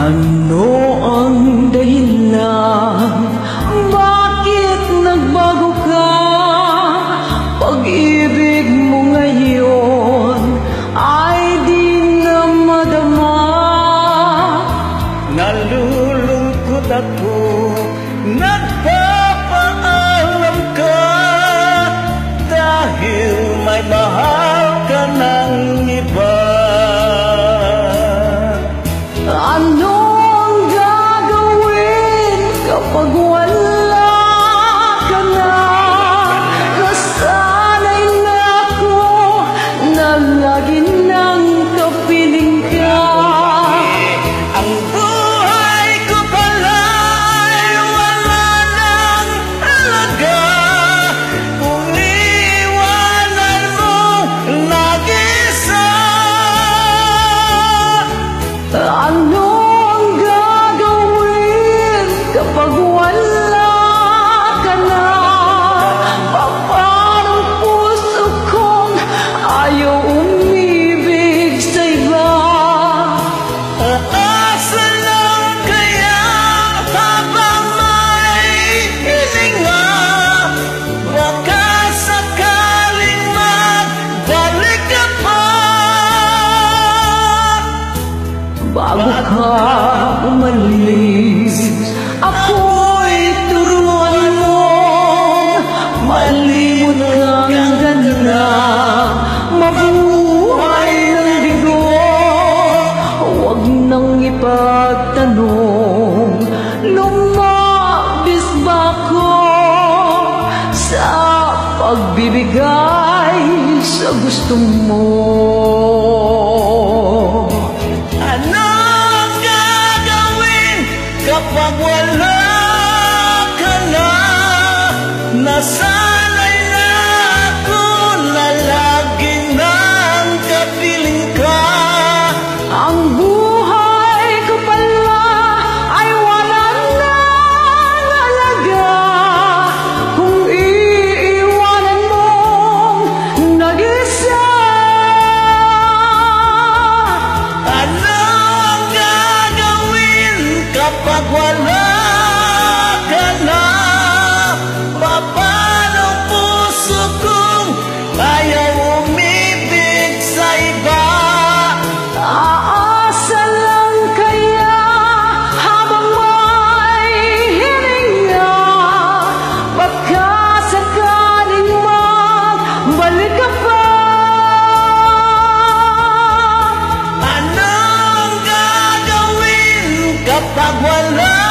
Ano ang dahilan? Bakit nagbago ka? Pag-ibig mo ngayon ay di na madama. Nalulungkot ako, nagpapaalam ka, dahil may mahal ka ng iba. Ano ang gagawin kapag wala ka na? Nasanay na ako na lagi nang kapiling ka. Ang buhay ko pala ay wala ng halaga kung iwanan mo nag-isa. Ano ang gagawin kapag wala ka na? Paano puso kong ayaw umibig sa iba? Aasa lang kaya habang may hininga, baka sakaling magbalik ka pa. Bago ka umalis, ako'y turuan mo malimot kang ganda, mabuhay ng bigo. Huwag nang ipagtanong, lumabis ba ko sa pagbibigay sa gusto mo? Ano ang gagawin kapag wala ka na? Nasanay na ako na laging nang kapiling ka. Ang buhay ko pala ay wala nang halaga kung iiwanan mong nag-isa. Ano ang gagawin kapag wala ka na? Paano ang puso kong ayaw umibig sa iba? Aasa lang kaya habang may hininga, baka sakaling magbalik ka pa. Anong gagawin kapag wala